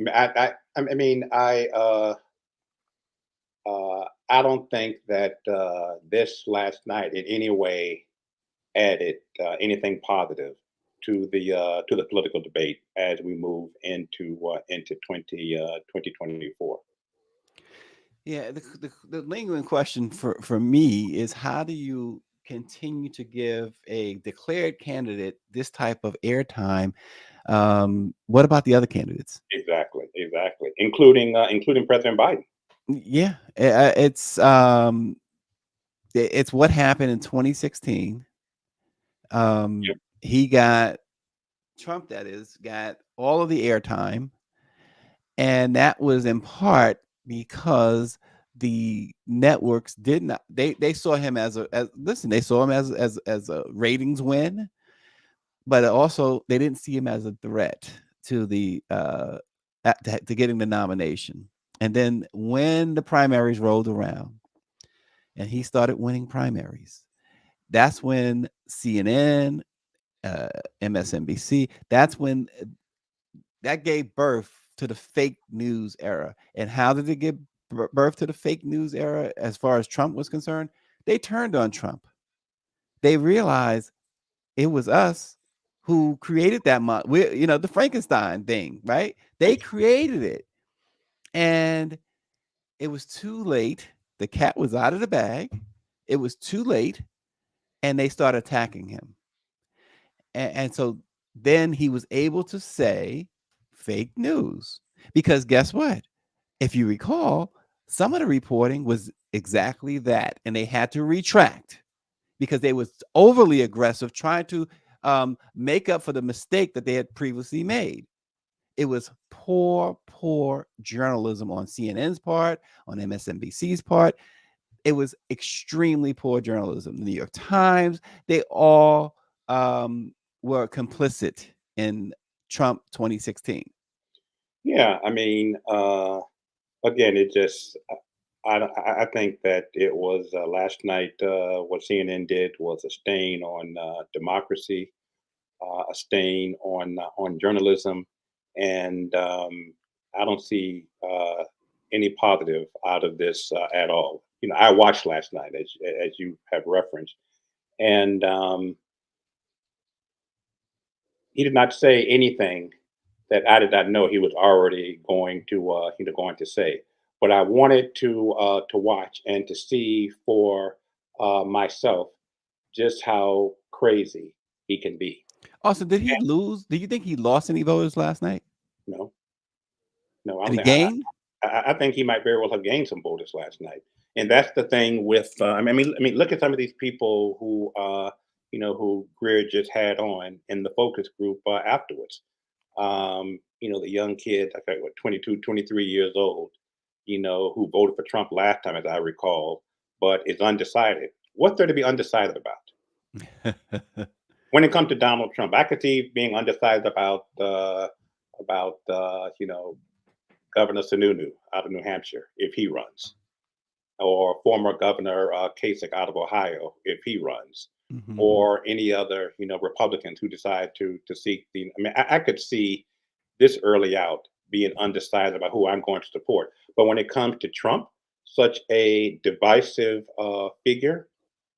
don't think that this last night in any way added anything positive to the political debate as we move into 2024. Yeah, the lingering question for me is, how do you continue to give a declared candidate this type of airtime? What about the other candidates? Exactly, including President Biden. Yeah, it's what happened in 2016. Yep. He got Trump, that is, got all of the airtime, and that was in part because the networks did not, they saw him as they saw him as a ratings win, but also they didn't see him as a threat to the to getting the nomination. And then when the primaries rolled around and he started winning primaries, that's when CNN, MSNBC, that's when that gave birth to the fake news era. And how did it give birth to the fake news era as far as Trump was concerned? They turned on Trump. They realized it was us who created that the Frankenstein thing, right? They created it. And it was too late. The cat was out of the bag. It was too late. And they started attacking him. And so then he was able to say fake news, because guess what? If you recall, some of the reporting was exactly that, and they had to retract because they was overly aggressive, trying to make up for the mistake that they had previously made. It was poor journalism on CNN's part, on MSNBC's part. it was extremely poor journalism. The New York Times, they all were complicit in Trump 2016. Yeah, I mean, again, it just I think that it was last night. What CNN did was a stain on democracy, a stain on journalism, and I don't see any positive out of this at all. I watched last night, as you have referenced, and he did not say anything that I did not know he was already going to going to say. But I wanted to watch and to see for myself just how crazy he can be. Also, did he lose? Do you think he lost any voters last night? No, no, I Did don't he think. gain? I think he might very well have gained some voters last night, and that's the thing with. I mean, look at some of these people who Greer just had on in the focus group afterwards. The young kid, I think, what, 22, 23 years old, who voted for Trump last time, as I recall, but is undecided. What's there to be undecided about? When it comes to Donald Trump, I could see being undecided about Governor Sununu out of New Hampshire if he runs, or former Governor Kasich out of Ohio if he runs, Mhm. or any other Republicans who decide to seek the. I mean, I could see this early out being undecided about who I'm going to support. But when it comes to Trump, such a divisive figure,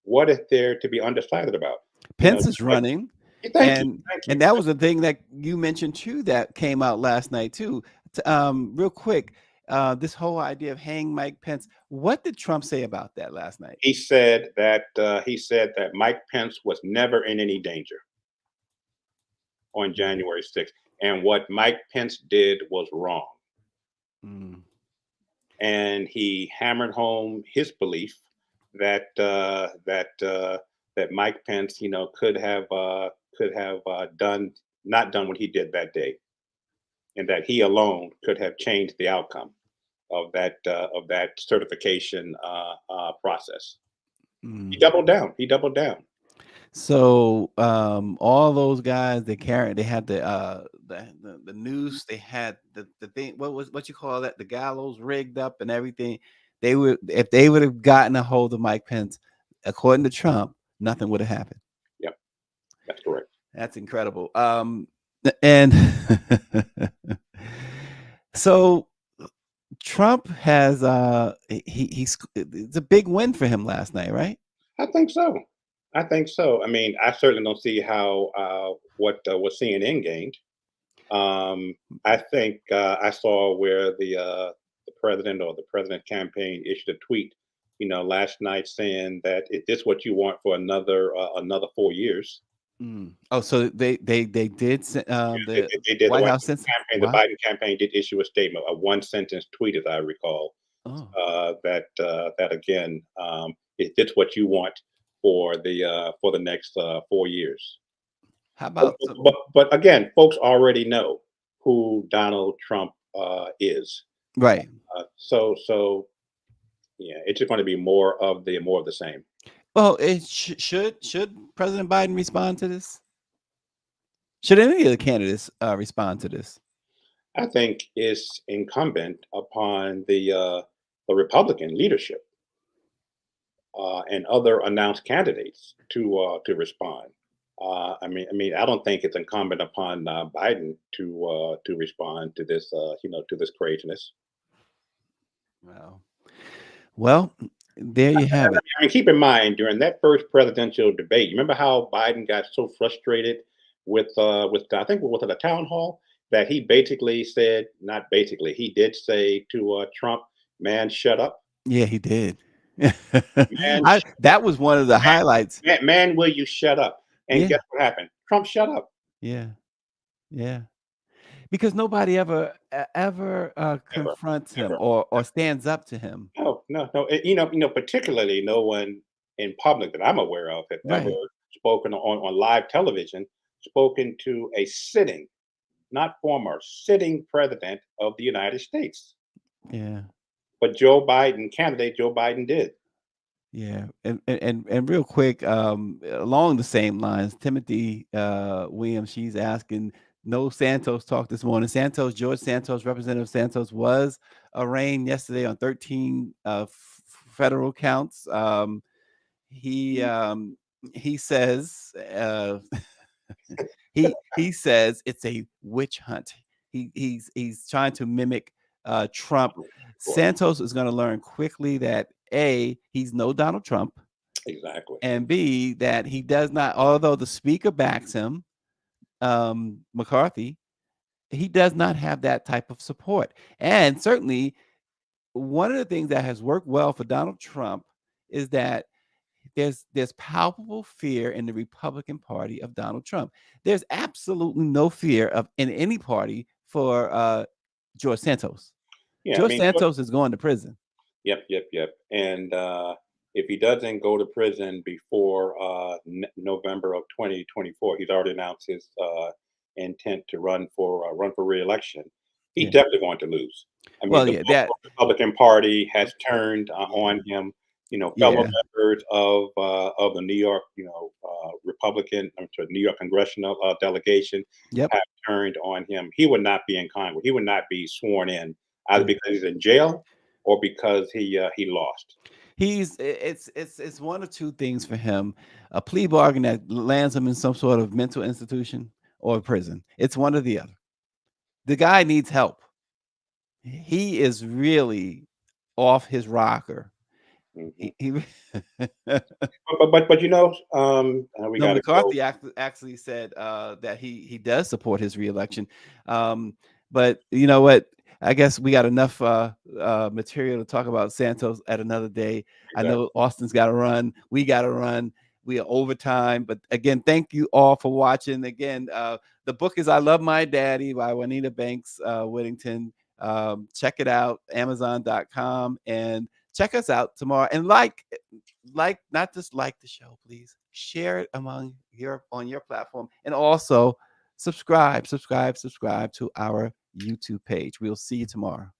what is there to be undecided about? Pence is running. Thank you. And that was the thing that you mentioned too that came out last night too. Real quick, this whole idea of hang Mike Pence. What did Trump say about that last night? He said that Mike Pence was never in any danger on January 6th, and what Mike Pence did was wrong. Mm. And he hammered home his belief that that Mike Pence, could have not done what he did that day, and that he alone could have changed the outcome of that certification process. He Mm. doubled down. He doubled down. So all those guys they had the noose, they had the thing, what you call that, the gallows rigged up and everything. If they would have gotten a hold of Mike Pence, according to Trump, nothing would have happened. Yep, that's correct. That's incredible. And so Trump has it's a big win for him last night, right? I think so. I think so. I mean, I certainly don't see how what CNN gained. I think I saw where the president or the president campaign issued a tweet, last night saying that is this what you want for another 4 years? Mm. Oh, so they did the They did. White House since The wow. Biden campaign did issue a statement, a one sentence tweet, as I recall, Oh. that again, is this what you want for the next 4 years? How about But again, folks already know who Donald Trump is. right? So yeah, it's just going to be more of the same. Well, it should President Biden respond to this? Should any of the candidates respond to this? I think it's incumbent upon the Republican leadership and other announced candidates to respond. I mean, I don't think it's incumbent upon Biden to respond to this, to this craziness. Wow. Well, there you have it. I mean, keep in mind during that first presidential debate, you remember how Biden got so frustrated with I think was it a town hall that he basically said, not basically, he did say to Trump, "Man, shut up, Yeah, he did. man, That was one of the highlights. man, will you shut up?" And Yeah, guess what happened? Trump shut up. yeah, yeah. Because nobody ever Ever, confronts him ever. or stands up to him. No, no, no. Particularly no one in public that I'm aware of has ever Right. spoken on live television, spoken to a sitting, not former, sitting president of the United States. Yeah. But candidate Joe Biden did. Yeah, and real quick, along the same lines, Timothy Williams, she's asking, no Santos talk this morning. George Santos, Representative Santos, was arraigned yesterday on 13 federal counts. He says he says it's a witch hunt. He's trying to mimic Trump. Santos is going to learn quickly that A, he's no Donald Trump, Exactly. and B, that he does not, although the speaker backs him, McCarthy, he does not have that type of support. And certainly, one of the things that has worked well for Donald Trump is that there's palpable fear in the Republican Party of Donald Trump. There's absolutely no fear of in any party for George Santos. Yeah, I George mean, Santos is going to prison. Yep. And if he doesn't go to prison before November of 2024, he's already announced his intent to run for re-election. He's Yeah. definitely going to lose. I mean, Well, the yeah, whole Republican Party has turned on him. You know, fellow Yeah. members of the New York, New York congressional delegation Yep. have turned on him. He would not be in Congress. He would not be sworn in either Mm. because he's in jail or because he lost. It's one of two things for him: a plea bargain that lands him in some sort of mental institution or prison. It's one or the other. The guy needs help. He is really off his rocker. Mhm. He But we No, got to go. McCarthy actually said that he does support his reelection. But you know what? I guess we got enough material to talk about Santos at another day. I Exactly. know Austin's got to run. We got to run. We are overtime. But again, thank you all for watching. Again, the book is "I Love My Daddy" by Juanita Banks-Whittington. Check it out, Amazon.com, and check us out tomorrow. And not just like the show, please share it on your platform, and also subscribe to our YouTube page. We'll see you tomorrow.